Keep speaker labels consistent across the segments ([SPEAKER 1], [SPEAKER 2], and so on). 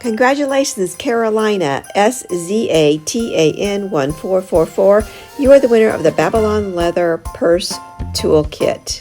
[SPEAKER 1] Congratulations, Carolina SZATAN1444. You are the winner of the Babylon Leather Purse Toolkit.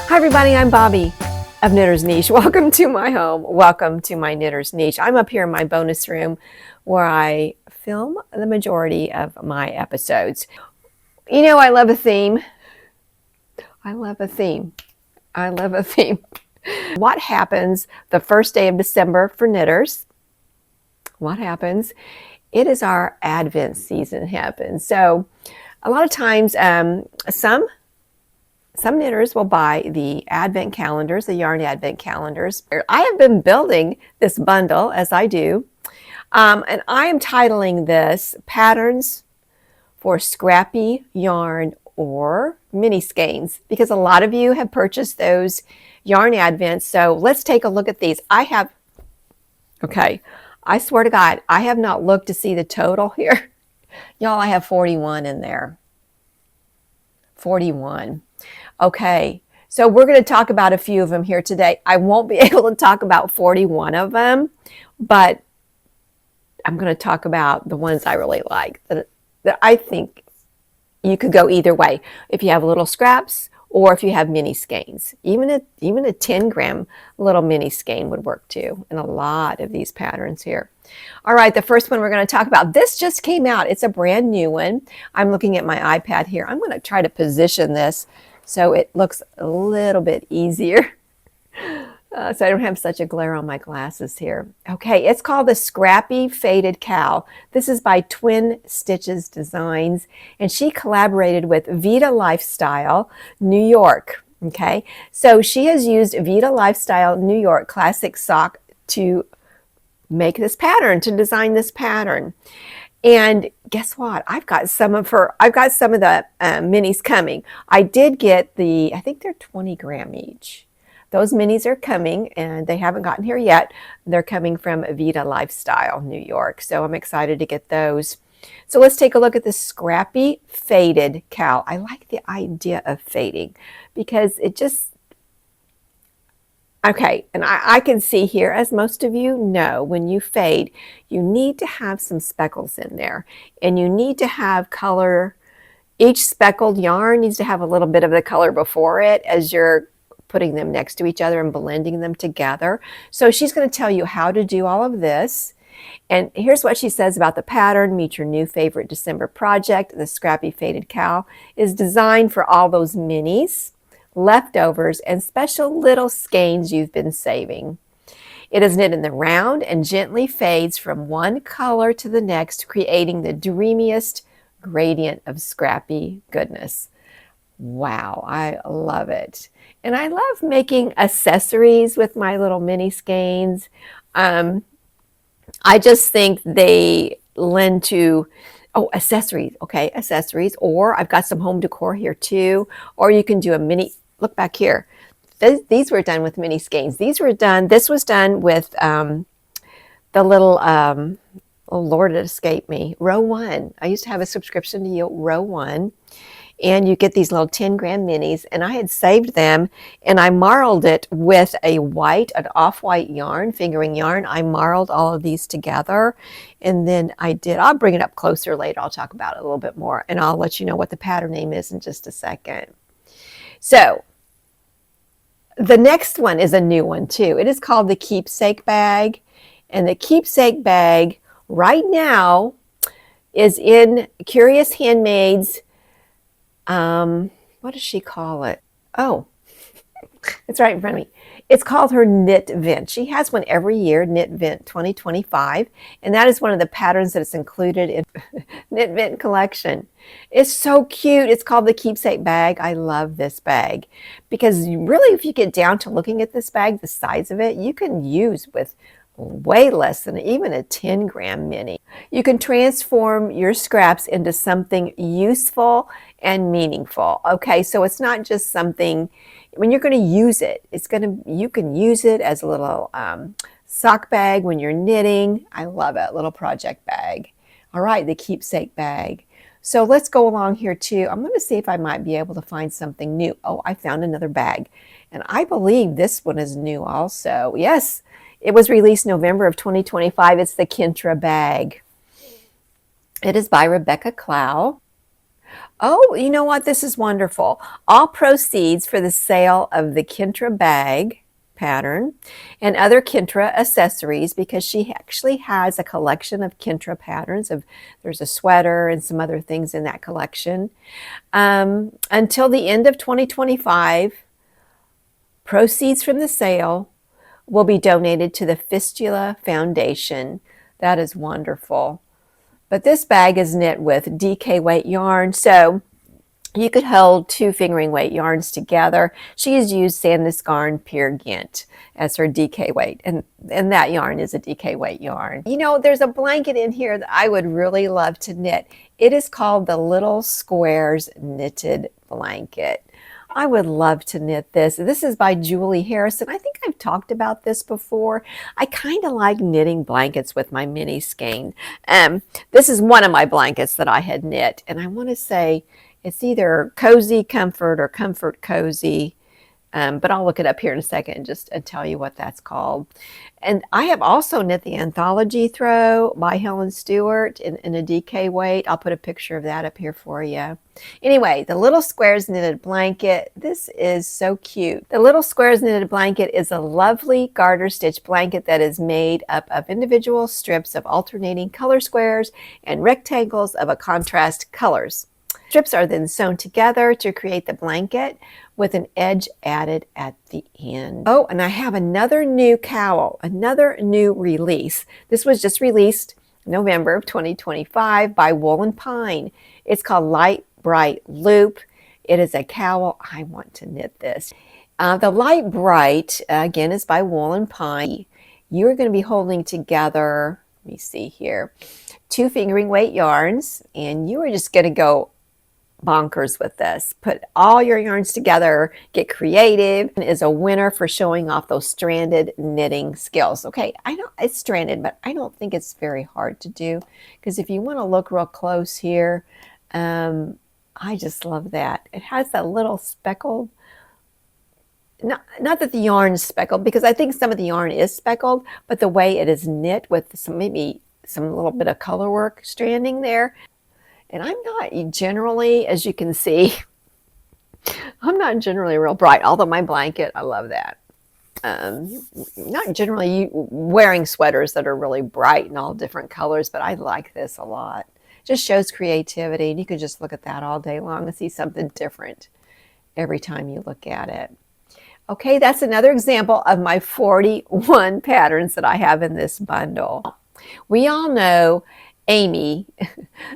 [SPEAKER 1] Hi everybody, I'm Bobby of Knitter's Niche. Welcome to my home. Welcome to my Knitter's Niche. I'm up here in my bonus room where I film the majority of my episodes. You know, I love a theme. I love a theme. What happens the first day of December for knitters? What happens? It is our Advent season happens. So a lot of times some knitters will buy the Advent calendars, the yarn Advent calendars. I have been building this bundle as I do, and I am titling this Patterns for Scrappy Yarn or Mini Skeins, because a lot of you have purchased those yarn Advents. So let's take a look at these. I swear to God, I have not looked to see the total here. Y'all, I have 41 in there. 41. Okay, so we're going to talk about a few of them here today. I won't be able to talk about 41 of them, but I'm going to talk about the ones I really like, that I think you could go either way. If you have little scraps or if you have mini skeins, even a 10-gram little mini skein would work too in a lot of these patterns here. All right, the first one we're going to talk about, this just came out. It's a brand new one. I'm looking at my iPad here. I'm going to try to position this so it looks a little bit easier. So I don't have such a glare on my glasses here. Okay, it's called the Scrappy Faded Cowl. This is by Twin Stitches Designs, and she collaborated with Vita Lifestyle New York. Okay, so she has used Vita Lifestyle New York classic sock to make this pattern, to design this pattern. And guess what? I've got some of the minis coming. I did get I think they're 20 gram each. Those minis are coming and they haven't gotten here yet. They're coming from Vita Lifestyle New York. So I'm excited to get those. So let's take a look at the Scrappy Faded Cowl. I like the idea of fading because it just, okay, and I can see here, as most of you know, when you fade, you need to have some speckles in there, and you need to have color. Each speckled yarn needs to have a little bit of the color before it as you're putting them next to each other and blending them together. So she's going to tell you how to do all of this. And here's what she says about the pattern. Meet your new favorite December project. The Scrappy Faded Cowl is designed for all those minis, leftovers, and special little skeins you've been saving. It is knit in the round and gently fades from one color to the next, creating the dreamiest gradient of scrappy goodness. Wow, I love it. And I love making accessories with my little mini skeins. I just think they lend to, accessories. Okay, accessories. Or I've got some home decor here too. Or you can do a mini, look back here. These were done with mini skeins. This was done with the little, oh Lord, it escaped me, Row 1. I used to have a subscription to Row 1. And you get these little 10-gram minis, and I had saved them, and I marled it with an off-white yarn, fingering yarn. I marled all of these together, and then I'll bring it up closer later. I'll talk about it a little bit more, and I'll let you know what the pattern name is in just a second. So the next one is a new one too. It is called the Keepsake bag, and the Keepsake bag right now is in Curious Handmaid's, what does she call it? Oh, it's right in front of me. It's called her Knit Vent. She has one every year, Knit Vent 2025, and that is one of the patterns that is included in Knit Vent collection. It's so cute. It's called the Keepsake bag. I love this bag because really, if you get down to looking at this bag, the size of it, you can use with way less than even a 10-gram mini. You can transform your scraps into something useful and meaningful. Okay, so it's not just something, when you're going to use it, you can use it as a little sock bag when you're knitting. I love it, little project bag. All right, the keepsake bag. So let's go along here too. I'm going to see if I might be able to find something new. Oh, I found another bag. And I believe this one is new also. Yes, it was released November of 2025. It's the Kintra bag. It is by Rebecca Clow. Oh, you know what? This is wonderful. All proceeds for the sale of the Kintra bag pattern and other Kintra accessories, because she actually has a collection of Kintra patterns. There's a sweater and some other things in that collection. Until the end of 2025, proceeds from the sale will be donated to the Fistula Foundation. That is wonderful. But this bag is knit with DK weight yarn, so you could hold 2 fingering weight yarns together. She has used Sandnesgarn Peer Gynt as her DK weight, and that yarn is a DK weight yarn. You know, there's a blanket in here that I would really love to knit. It is called the Little Squares Knitted Blanket. I would love to knit this. This is by Julie Harrison. I think I've talked about this before. I kind of like knitting blankets with my mini skein. This is one of my blankets that I had knit, and I want to say it's either Cozy Comfort or Comfort Cozy, but I'll look it up here in a second and tell you what that's called. And I have also knit the Anthology Throw by Helen Stewart in a DK weight. I'll put a picture of that up here for you. Anyway, the Little Squares Knitted Blanket. This is so cute. The Little Squares Knitted Blanket is a lovely garter stitch blanket that is made up of individual strips of alternating color squares and rectangles of a contrast colors. Strips are then sewn together to create the blanket with an edge added at the end. Oh, and I have another new cowl, another new release. This was just released November of 2025 by Wool & Pine. It's called Light Bright Loop. It is a cowl. I want to knit this. The Light Bright, again, is by Wool & Pine. You're going to be holding together, let me see here, 2 fingering weight yarns, and you are just going to go bonkers with this. Put all your yarns together, get creative, and is a winner for showing off those stranded knitting skills. Okay, I know it's stranded, but I don't think it's very hard to do, because if you want to look real close here, I just love that. It has that little speckled, not that the yarn is speckled, because I think some of the yarn is speckled, but the way it is knit with maybe some little bit of color work stranding there. And I'm not generally, as you can see, I'm not generally real bright, although my blanket, I love that. Not generally wearing sweaters that are really bright and all different colors, but I like this a lot. Just shows creativity, and you can just look at that all day long and see something different every time you look at it. Okay, that's another example of my 41 patterns that I have in this bundle. We all know Amy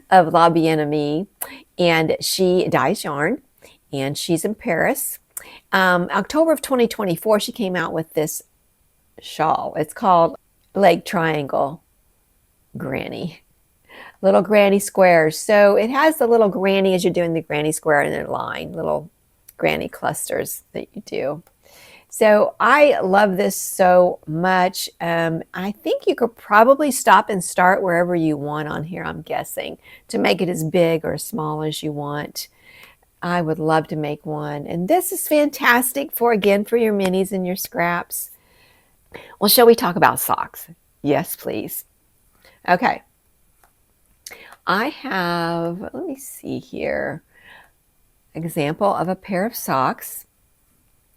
[SPEAKER 1] of La Bien-Aimée, and she dyes yarn, and she's in Paris. October of 2024, she came out with this shawl. It's called Leg Triangle Granny. Little granny squares. So it has the little granny as you're doing the granny square in a line, little granny clusters that you do. So I love this so much. I think you could probably stop and start wherever you want on here, I'm guessing, to make it as big or small as you want. I would love to make one. And this is fantastic for your minis and your scraps. Well, shall we talk about socks? Yes, please. Okay. I have, let me see here, example of a pair of socks.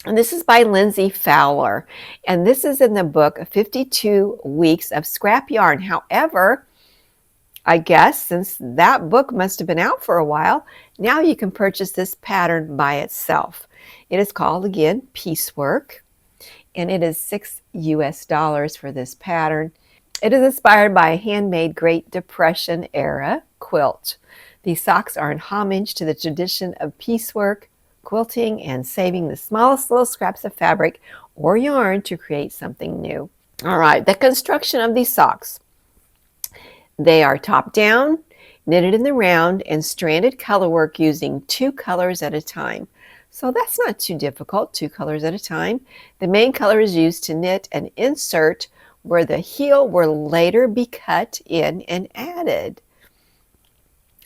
[SPEAKER 1] And this is by Lindsay Fowler. And this is in the book 52 Weeks of Scrap Yarn. However, I guess since that book must have been out for a while, now you can purchase this pattern by itself. It is called, again, Piecework. And it is $6 US for this pattern. It is inspired by a handmade Great Depression era quilt. These socks are in homage to the tradition of piecework, quilting, and saving the smallest little scraps of fabric or yarn to create something new. All right, the construction of these socks. They are top down, knitted in the round, and stranded colorwork using 2 colors at a time. So that's not too difficult, 2 colors at a time. The main color is used to knit and insert where the heel will later be cut in and added.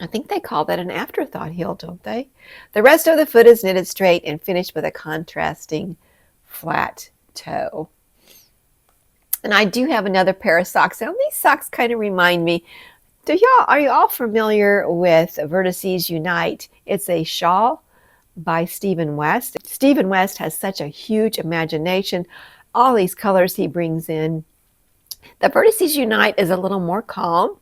[SPEAKER 1] I think they call that an afterthought heel, don't they? The rest of the foot is knitted straight and finished with a contrasting flat toe. And I do have another pair of socks. Now these socks kind of remind me, are you all familiar with Vertices Unite? It's a shawl by Stephen West. Stephen West has such a huge imagination. All these colors he brings in. The Vertices Unite is a little more calm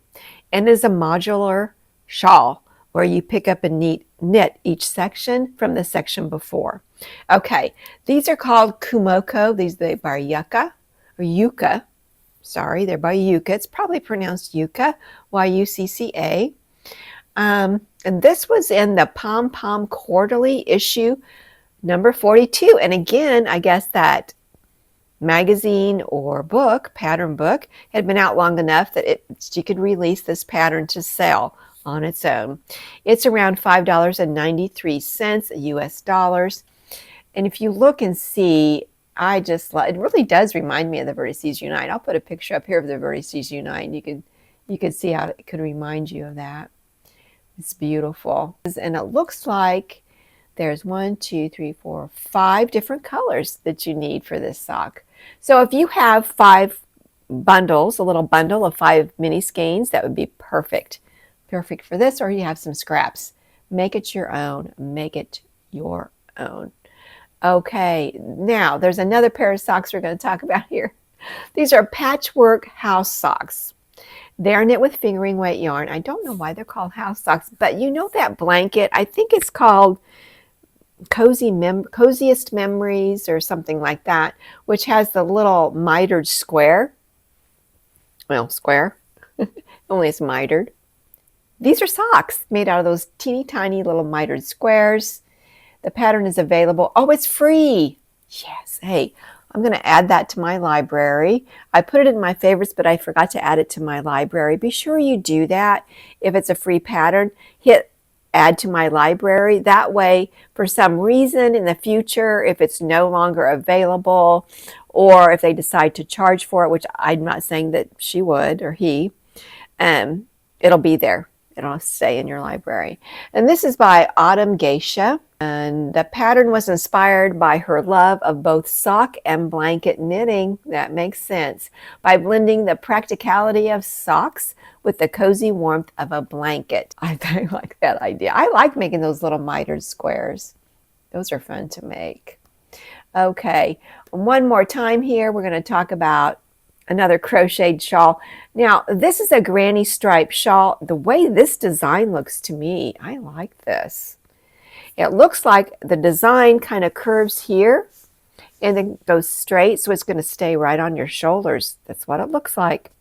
[SPEAKER 1] and is a modular shawl where you pick up and knit each section from the section before. Okay, these are called Kumoko. These are by Yucca. Sorry, they're by Yucca. It's probably pronounced Yucca, Y-U-C-C-A. And this was in the Pom Pom Quarterly issue number 42. And again, I guess that magazine or book, pattern book, had been out long enough that you could release this pattern to sell on its own. It's around $5.93 US dollars. And if you look and see, it really does remind me of the Vertices Unite. I'll put a picture up here of the Vertices Unite. You could see how it could remind you of that. It's beautiful. And it looks like there's 1, 2, 3, 4, 5 different colors that you need for this sock. So if you have 5 bundles, a little bundle of 5 mini skeins, that would be perfect. Perfect for this, or you have some scraps. Make it your own. Make it your own. Okay, now there's another pair of socks we're going to talk about here. These are patchwork house socks. They're knit with fingering weight yarn. I don't know why they're called house socks, but you know that blanket? I think it's called Coziest Memories or something like that, which has the little mitered square. Well, square. Only it's mitered. These are socks made out of those teeny tiny little mitered squares. The pattern is available. Oh, it's free. Yes. Hey, I'm going to add that to my library. I put it in my favorites, but I forgot to add it to my library. Be sure you do that. If it's a free pattern, hit add to my library. That way, for some reason in the future, if it's no longer available, or if they decide to charge for it, which I'm not saying that she would or he, it'll be there. It'll stay in your library. And this is by Autumn Geisha. And the pattern was inspired by her love of both sock and blanket knitting. That makes sense. By blending the practicality of socks with the cozy warmth of a blanket. I very like that idea. I like making those little mitered squares. Those are fun to make. Okay, one more time here, we're going to talk about another crocheted shawl. Now, this is a granny stripe shawl. The way this design looks to me, I like this. It looks like the design kind of curves here and then goes straight, so it's going to stay right on your shoulders. That's what it looks like.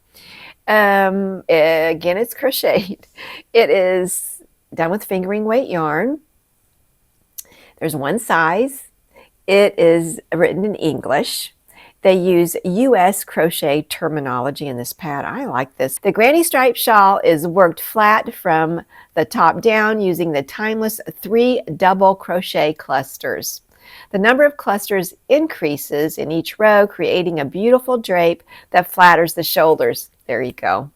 [SPEAKER 1] Again, it's crocheted. It is done with fingering weight yarn. There's one size. It is written in English. They use U.S. crochet terminology in this pad. I like this. The granny stripe shawl is worked flat from the top down using the timeless 3 double crochet clusters. The number of clusters increases in each row, creating a beautiful drape that flatters the shoulders. There you go.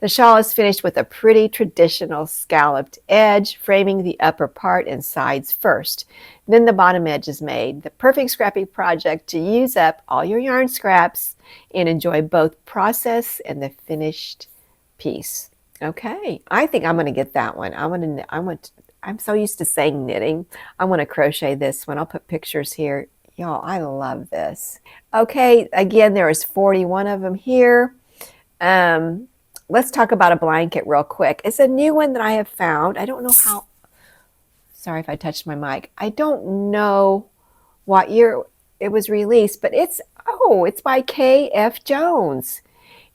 [SPEAKER 1] The shawl is finished with a pretty traditional scalloped edge, framing the upper part and sides first. Then the bottom edge is made. The perfect scrappy project to use up all your yarn scraps and enjoy both process and the finished piece. Okay, I think I'm going to get that one. I'm so used to saying knitting. I want to crochet this one. I'll put pictures here. Y'all, I love this. Okay, again, there is 41 of them here. Let's talk about a blanket real quick. It's a new one that I have found. I don't know how, sorry if I touched my mic. I don't know what year it was released, but it's by K.F. Jones.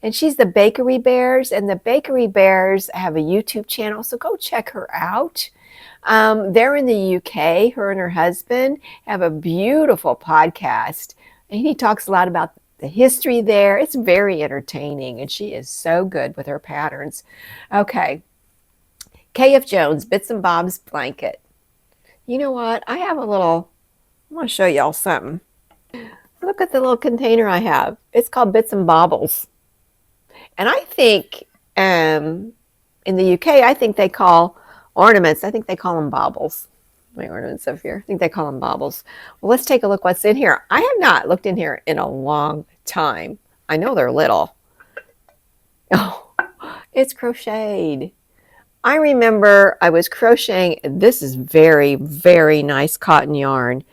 [SPEAKER 1] And she's the Bakery Bears, and the Bakery Bears have a YouTube channel, so go check her out. They're in the UK. Her and her husband have a beautiful podcast, and he talks a lot about the history there. It's very entertaining, and she is so good with her patterns. Okay, KF Jones Bits and Bobs blanket. You know what? I have a little, I want to show y'all something. Look at the little container I have. It's called Bits and Bobbles. And I think in the UK, I think they call ornaments, I think they call them baubles. My ornaments up here. I think they call them baubles. Well, let's take a look what's in here. I have not looked in here in a long time. I know they're little. Oh, it's crocheted. I remember I was crocheting. This is very, very nice cotton yarn.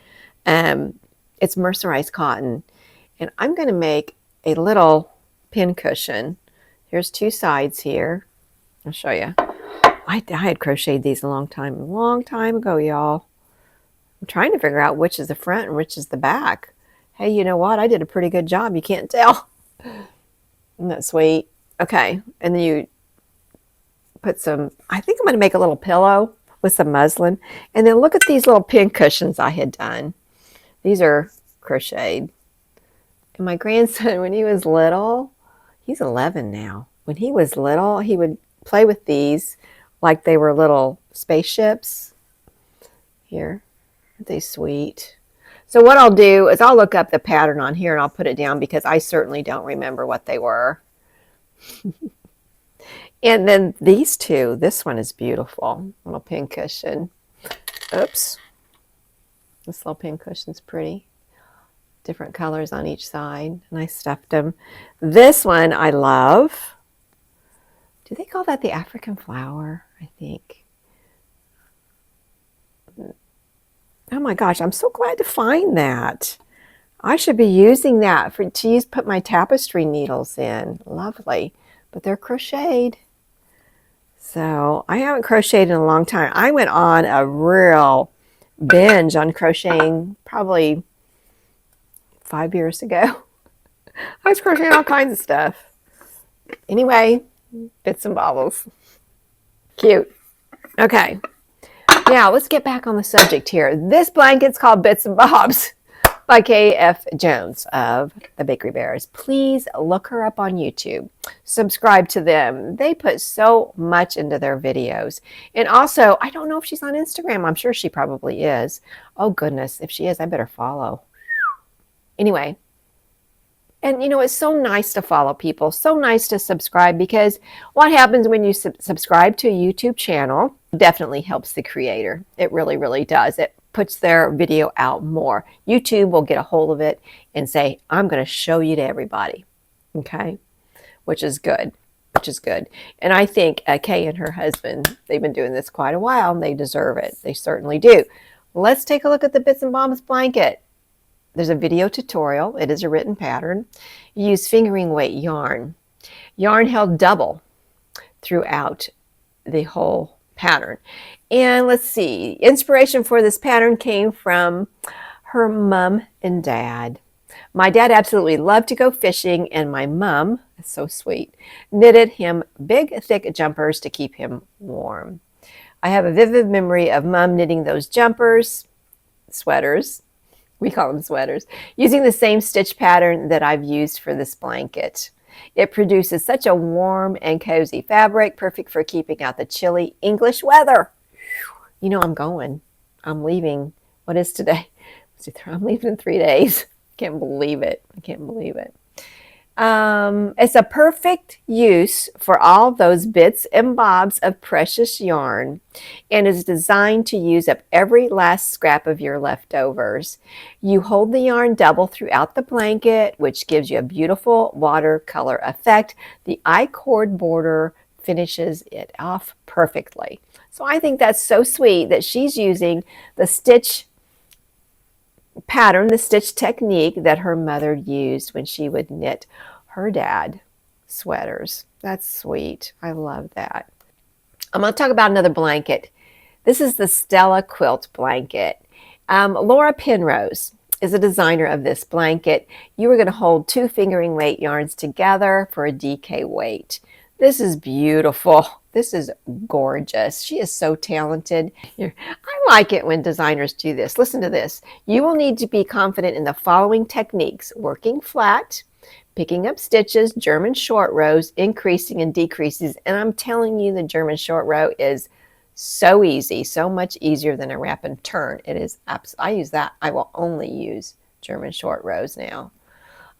[SPEAKER 1] It's mercerized cotton. And I'm going to make a little pincushion. Here's two sides here. I'll show you. I had crocheted these a long time ago, y'all. I'm trying to figure out which is the front and which is the back. Hey, you know what? I did a pretty good job. You can't tell. Isn't that sweet? Okay, and then you put some, I think I'm going to make a little pillow with some muslin. And then look at these little pin cushions I had done. These are crocheted. And my grandson, when he was little, he's 11 now. When he was little, he would play with these like they were little spaceships. Here, aren't they sweet? So what I'll do is I'll look up the pattern on here and I'll put it down because I certainly don't remember what they were. And then these two, this one is beautiful. Little pin cushion. Oops. This little pin cushion's pretty. Different colors on each side. And I stuffed them. This one I love. Do they call that the African flower? I think. Oh my gosh, I'm so glad to find that. I should be using that to put my tapestry needles in. Lovely. But they're crocheted. So I haven't crocheted in a long time. I went on a real binge on crocheting probably 5 years ago. I was crocheting all kinds of stuff. Anyway, bits and bobbles. Cute. Okay. Now let's get back on the subject here. This blanket's called Bits and Bobs by K.F. Jones of the Bakery Bears. Please look her up on YouTube. Subscribe to them. They put so much into their videos. And also, I don't know if she's on Instagram. I'm sure she probably is. Oh goodness, if she is, I better follow. Anyway, and you know, it's so nice to follow people, so nice to subscribe, because what happens when you subscribe to a YouTube channel definitely helps the creator. It really, really does. It puts their video out more. YouTube will get a hold of it and say, I'm going to show you to everybody. Okay? Which is good. Which is good. And I think Kay and her husband, they've been doing this quite a while and they deserve it. They certainly do. Let's take a look at the Bits and Bobs blanket. There's a video tutorial. It is a written pattern. You use fingering weight yarn. Yarn held double throughout the whole pattern. And let's see, inspiration for this pattern came from her mom and dad. My dad absolutely loved to go fishing, and my mom, that's so sweet, knitted him big, thick jumpers to keep him warm. I have a vivid memory of mom knitting those jumpers, sweaters, we call them sweaters, using the same stitch pattern that I've used for this blanket. It produces such a warm and cozy fabric, perfect for keeping out the chilly English weather. You know, I'm leaving. What is today? I'm leaving in 3 days. Can't believe it. I can't believe it. It's a perfect use for all those bits and bobs of precious yarn, and is designed to use up every last scrap of your leftovers. You hold the yarn double throughout the blanket, which gives you a beautiful watercolor effect. The I-cord border finishes it off perfectly. So I think that's so sweet that she's using the stitch pattern, the stitch technique that her mother used when she would knit her dad sweaters. That's sweet. I love that. I'm going to talk about another blanket. This is the Stella quilt blanket. Laura Penrose is a designer of this blanket. You are going to hold 2 fingering weight yarns together for a DK weight. This is beautiful. This is gorgeous. She is so talented. I like it when designers do this. Listen to this. You will need to be confident in the following techniques: working flat, picking up stitches, German short rows, increasing and decreases. And I'm telling you, the German short row is so easy, so much easier than a wrap and turn. It is, I use that. I will only use German short rows now.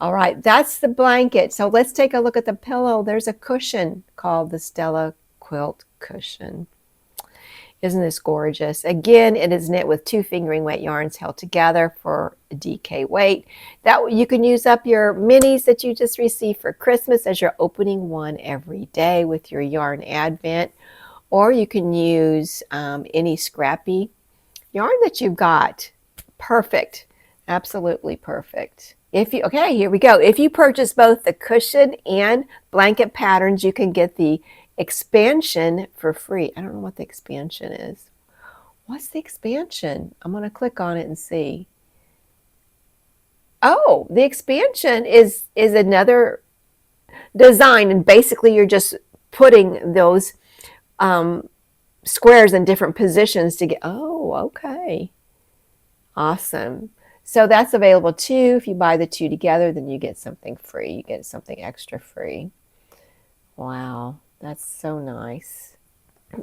[SPEAKER 1] All right, that's the blanket. So let's take a look at the pillow. There's a cushion called the Stella quilt cushion. Isn't this gorgeous? Again, it is knit with 2 fingering weight yarns held together for a DK weight. That you can use up your minis that you just received for Christmas as you're opening one every day with your yarn advent, or you can use any scrappy yarn that you've got. Perfect, absolutely perfect. Okay, here we go. If you purchase both the cushion and blanket patterns, you can get the expansion for free. I don't know what the expansion is. What's the expansion? I'm going to click on it and see. Oh, the expansion is another design, and basically you're just putting those squares in different positions to get. Oh, okay. Awesome. So that's available too. If you buy the 2 together, then you get something free. You get something extra free. Wow. That's so nice.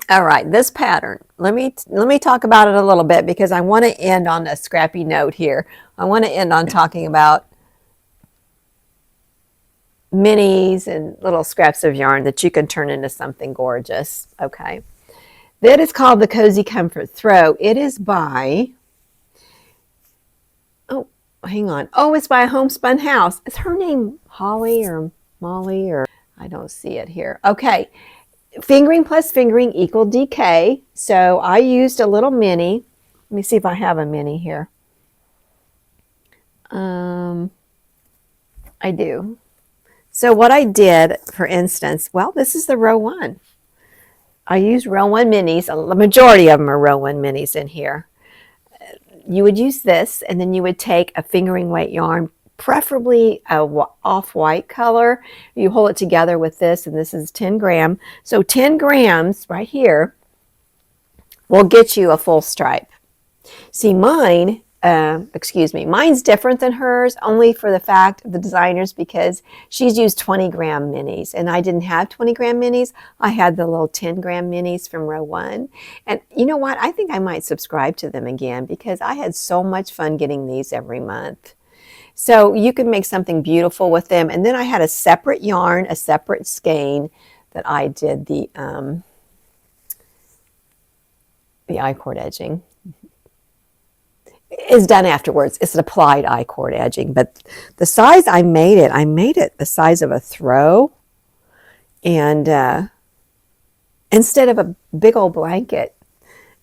[SPEAKER 1] All right, this pattern. Let me talk about it a little bit because I want to end on a scrappy note here. I want to end on talking about minis and little scraps of yarn that you can turn into something gorgeous. Okay. That is called the Cozy Comfort Throw. It is by, oh, hang on. Oh, it's by Homespun House. Is her name Holly or Molly or? I don't see it here. Okay, fingering plus fingering equal DK. So I used a little mini. Let me see if I have a mini here. I do. So what I did, for instance, well, this is the row 1. I used row 1 minis. The majority of them are row 1 minis in here. You would use this, and then you would take a fingering weight yarn, preferably a off-white color. You hold it together with this, and this is 10 gram. So 10 grams right here will get you a full stripe. See, mine's different than hers, only for the fact of the designers, because she's used 20 gram minis, and I didn't have 20 gram minis. I had the little 10 gram minis from row 1. And you know what? I think I might subscribe to them again because I had so much fun getting these every month. So you can make something beautiful with them. And then I had a separate yarn, a separate skein that I did the I-cord edging. It's done afterwards. It's an applied I-cord edging. But the size I made it the size of a throw. And instead of a big old blanket,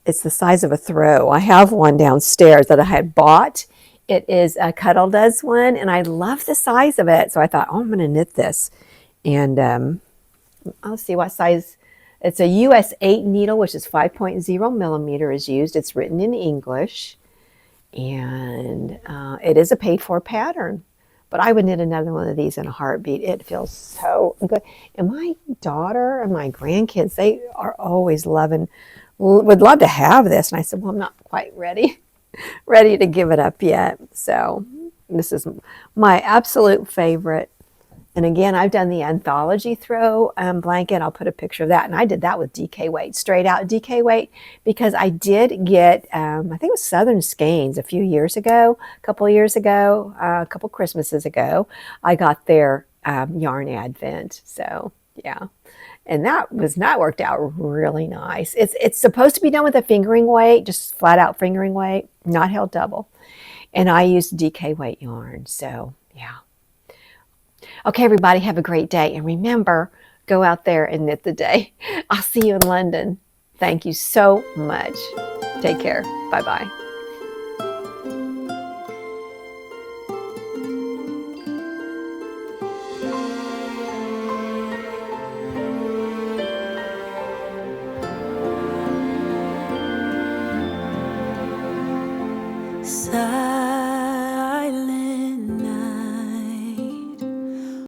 [SPEAKER 1] it's the size of a throw. I have one downstairs that I had bought. It is a Cuddle Does one, and I love the size of it. So I thought, oh, I'm going to knit this. And I'll see what size. It's a US 8 needle, which is 5.0 millimeter is used. It's written in English. And it is a paid-for pattern. But I would knit another one of these in a heartbeat. It feels so good. And my daughter and my grandkids, they are always would love to have this. And I said, well, I'm not quite ready to give it up yet. So this is my absolute favorite. And again, I've done the anthology throw blanket. I'll put a picture of that. And I did that with DK weight, straight out DK weight, because I did get, I think it was Southern Skeins a couple Christmases ago. I got their yarn advent. So yeah. And that worked out really nice. It's supposed to be done with a fingering weight, just flat out fingering weight, not held double. And I used DK weight yarn. So yeah. Okay, everybody, have a great day. And remember, go out there and knit the day. I'll see you in London. Thank you so much. Take care. Bye-bye.